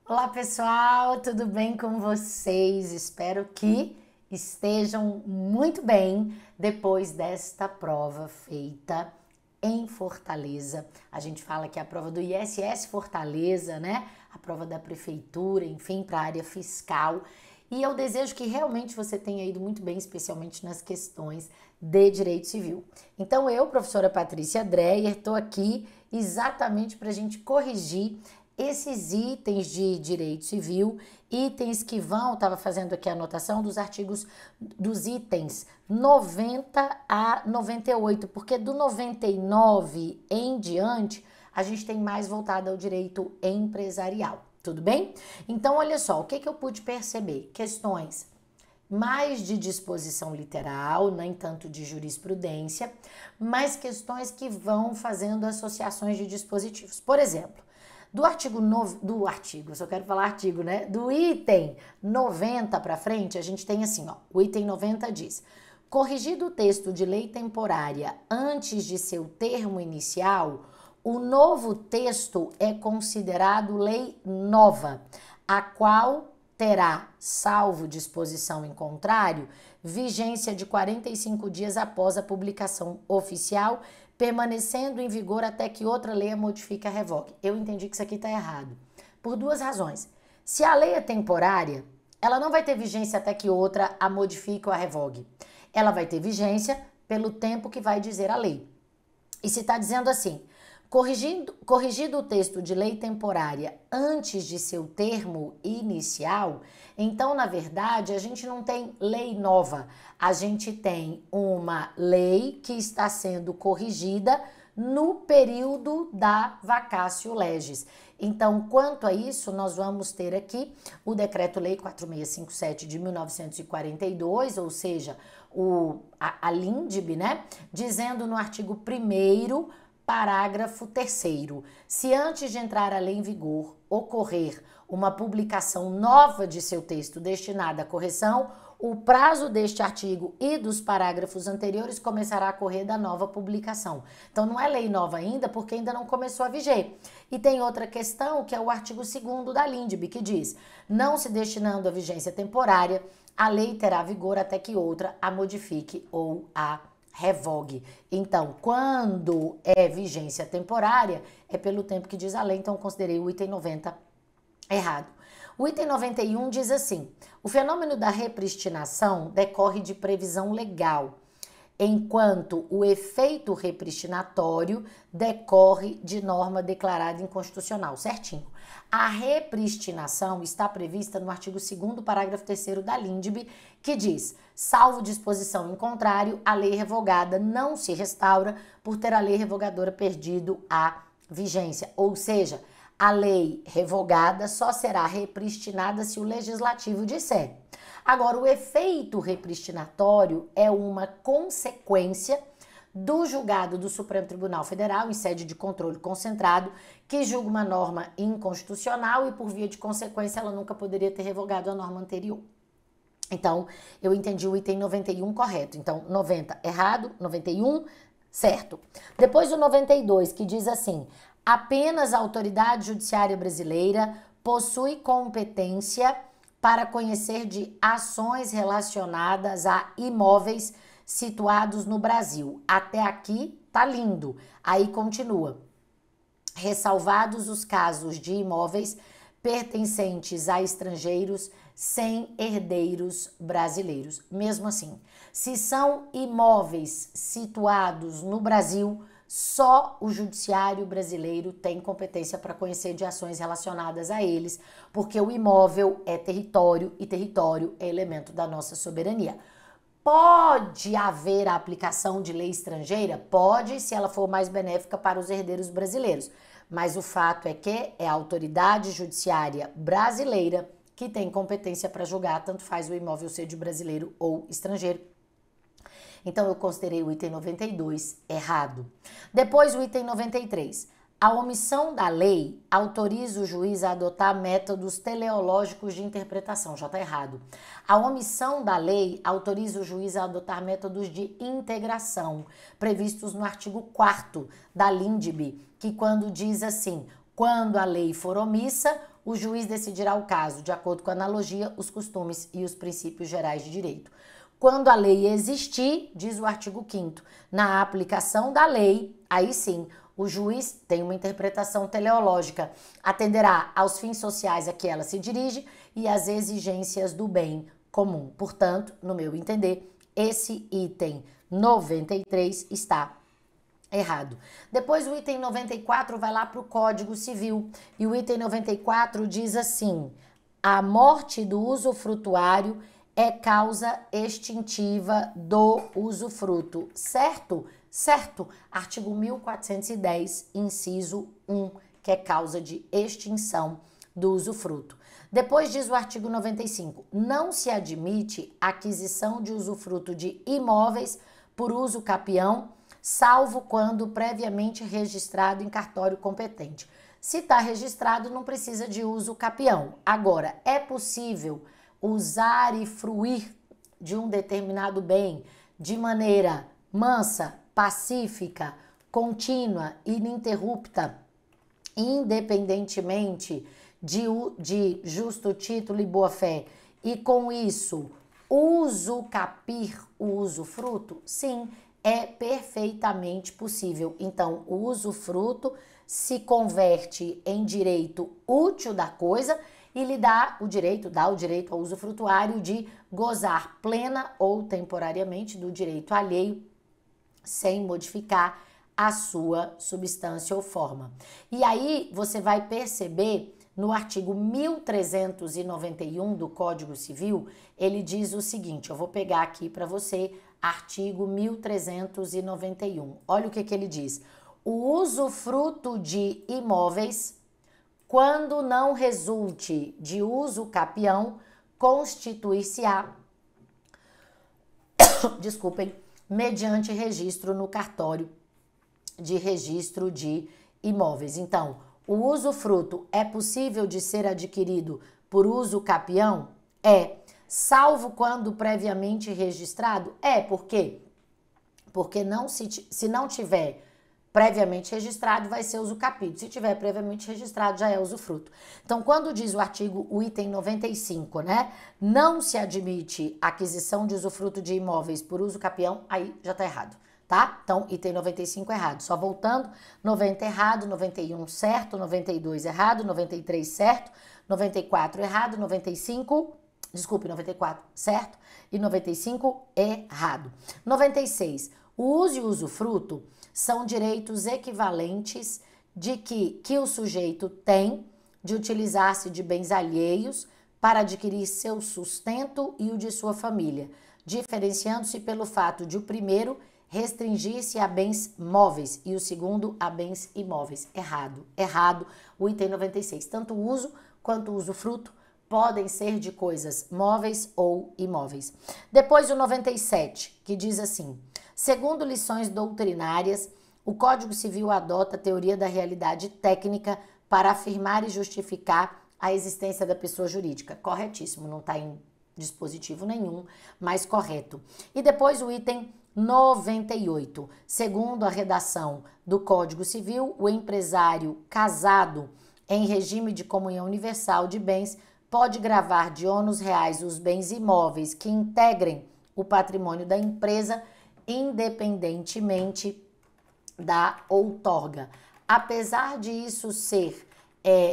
Olá pessoal, tudo bem com vocês? Espero que estejam muito bem depois desta prova feita em Fortaleza. A gente fala que é a prova do ISS Fortaleza, né? A prova da prefeitura, enfim, para a área fiscal. E eu desejo que realmente você tenha ido muito bem, especialmente nas questões de direito civil. Então eu, professora Patrícia Dreyer, estou aqui exatamente para a gente corrigir esses itens de direito civil, itens que vão, estava fazendo aqui a anotação dos artigos, dos itens 90 a 98, porque do 99 em diante, a gente tem mais voltado ao direito empresarial, tudo bem? Então, olha só, o que eu pude perceber? Questões mais de disposição literal, nem tanto de jurisprudência, mas questões que vão fazendo associações de dispositivos. Por exemplo, eu só quero falar artigo, né? Do item 90 para frente, a gente tem assim, ó, o item 90 diz: corrigido o texto de lei temporária antes de seu termo inicial, o novo texto é considerado lei nova, a qual terá, salvo disposição em contrário, vigência de 45 dias após a publicação oficial, permanecendo em vigor até que outra lei a modifique a revogue. Eu entendi que isso aqui está errado. Por duas razões. Se a lei é temporária, ela não vai ter vigência até que outra a modifique ou a revogue. Ela vai ter vigência pelo tempo que vai dizer a lei. E se está dizendo assim: corrigido o texto de lei temporária antes de seu termo inicial, então, na verdade, a gente não tem lei nova, a gente tem uma lei que está sendo corrigida no período da vacatio legis. Então, quanto a isso, nós vamos ter aqui o Decreto-Lei 4657 de 1942, ou seja, a LINDB, né? Dizendo no artigo 1º, parágrafo 3º, se antes de entrar a lei em vigor ocorrer uma publicação nova de seu texto destinada à correção, o prazo deste artigo e dos parágrafos anteriores começará a correr da nova publicação. Então não é lei nova ainda, porque ainda não começou a viger. E tem outra questão, que é o artigo 2º da LINDB, que diz: não se destinando à vigência temporária, a lei terá vigor até que outra a modifique ou a revogue. Então, quando é vigência temporária, é pelo tempo que diz a lei, então considerei o item 90 errado. O item 91 diz assim: o fenômeno da repristinação decorre de previsão legal, enquanto o efeito repristinatório decorre de norma declarada inconstitucional, certinho. A repristinação está prevista no artigo 2º, parágrafo 3º da LINDB, que diz: salvo disposição em contrário, a lei revogada não se restaura por ter a lei revogadora perdido a vigência. Ou seja, a lei revogada só será repristinada se o legislativo disser. Agora, o efeito repristinatório é uma consequência do julgado do Supremo Tribunal Federal, em sede de controle concentrado, que julga uma norma inconstitucional e, por via de consequência, ela nunca poderia ter revogado a norma anterior. Então, eu entendi o item 91 correto. Então, 90 errado, 91 certo. Depois o 92, que diz assim: apenas a autoridade judiciária brasileira possui competência para conhecer de ações relacionadas a imóveis situados no Brasil. Até aqui tá lindo. Aí continua: ressalvados os casos de imóveis pertencentes a estrangeiros sem herdeiros brasileiros. Mesmo assim, se são imóveis situados no Brasil, só o judiciário brasileiro tem competência para conhecer de ações relacionadas a eles, porque o imóvel é território e território é elemento da nossa soberania. Pode haver a aplicação de lei estrangeira? Pode, se ela for mais benéfica para os herdeiros brasileiros. Mas o fato é que é a autoridade judiciária brasileira que tem competência para julgar, tanto faz o imóvel ser de brasileiro ou estrangeiro. Então, eu considerei o item 92 errado. Depois, o item 93. A omissão da lei autoriza o juiz a adotar métodos teleológicos de interpretação. Já está errado. A omissão da lei autoriza o juiz a adotar métodos de integração, previstos no artigo 4º da LINDB, que quando diz assim: quando a lei for omissa, o juiz decidirá o caso, de acordo com a analogia, os costumes e os princípios gerais de direito. Quando a lei existir, diz o artigo 5º, na aplicação da lei, aí sim, o juiz tem uma interpretação teleológica, atenderá aos fins sociais a que ela se dirige e às exigências do bem comum. Portanto, no meu entender, esse item 93 está errado. Depois o item 94 vai lá para o Código Civil e o item 94 diz assim: a morte do usufrutuário é causa extintiva do usufruto, certo? Certo. Artigo 1410, inciso 1, que é causa de extinção do usufruto. Depois diz o artigo 95, não se admite aquisição de usufruto de imóveis por uso capião, salvo quando previamente registrado em cartório competente. Se está registrado, não precisa de uso capião. Agora, é possível usar e fruir de um determinado bem de maneira mansa, pacífica, contínua, ininterrupta, independentemente de justo título e boa-fé, e com isso usucapir o usufruto? Sim, é perfeitamente possível. Então, o usufruto se converte em direito útil da coisa e lhe dá o direito ao usufrutuário de gozar plena ou temporariamente do direito alheio sem modificar a sua substância ou forma. E aí você vai perceber no artigo 1391 do Código Civil, ele diz o seguinte, eu vou pegar aqui para você, artigo 1391. Olha o que ele diz. O usufruto de imóveis, quando não resulte de uso capião, constituir-se-á, desculpem, mediante registro no cartório de registro de imóveis. Então, o usufruto é possível de ser adquirido por uso capião? É. Salvo quando previamente registrado? É. Por quê? Porque se não tiver previamente registrado, vai ser usucapido. Se tiver previamente registrado, já é usufruto. Então, quando diz o item 95, né? Não se admite aquisição de usufruto de imóveis por uso capião, aí já tá errado, tá? Então, item 95 errado. Só voltando, 90 errado, 91 certo, 92 errado, 93 certo, 94 errado, 94 certo e 95 errado. 96. O uso e o usufruto são direitos equivalentes que o sujeito tem de utilizar-se de bens alheios para adquirir seu sustento e o de sua família, diferenciando-se pelo fato de o primeiro restringir-se a bens móveis e o segundo a bens imóveis. Errado. Errado. O item 96. Tanto o uso quanto o usufruto podem ser de coisas móveis ou imóveis. Depois o 97, que diz assim: segundo lições doutrinárias, o Código Civil adota a teoria da realidade técnica para afirmar e justificar a existência da pessoa jurídica. Corretíssimo, não está em dispositivo nenhum, mas correto. E depois o item 98. Segundo a redação do Código Civil, o empresário casado em regime de comunhão universal de bens pode gravar de ônus reais os bens imóveis que integrem o patrimônio da empresa, independentemente da outorga. Apesar de isso ser,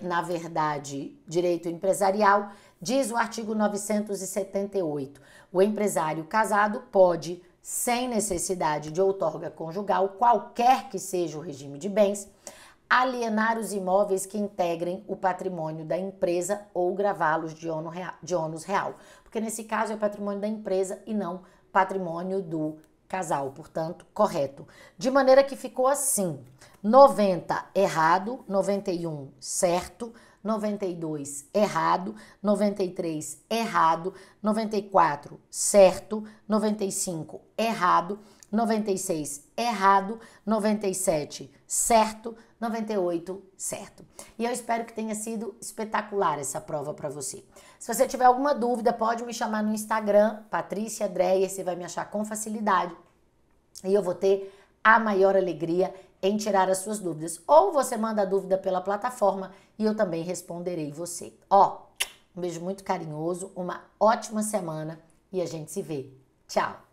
na verdade, direito empresarial, diz o artigo 978, o empresário casado pode, sem necessidade de outorga conjugal, qualquer que seja o regime de bens, alienar os imóveis que integrem o patrimônio da empresa ou gravá-los de ônus real. Porque nesse caso é patrimônio da empresa e não patrimônio do casal, portanto, correto. De maneira que ficou assim: 90 errado, 91 certo, 92 errado, 93 errado, 94 certo, 95 errado, 96 errado, 97 certo, 98 certo. E eu espero que tenha sido espetacular essa prova para você. Se você tiver alguma dúvida, pode me chamar no Instagram, Patrícia Dreyer, você vai me achar com facilidade. E eu vou ter a maior alegria em tirar as suas dúvidas. Ou você manda a dúvida pela plataforma e eu também responderei você. Ó, um beijo muito carinhoso, uma ótima semana e a gente se vê. Tchau!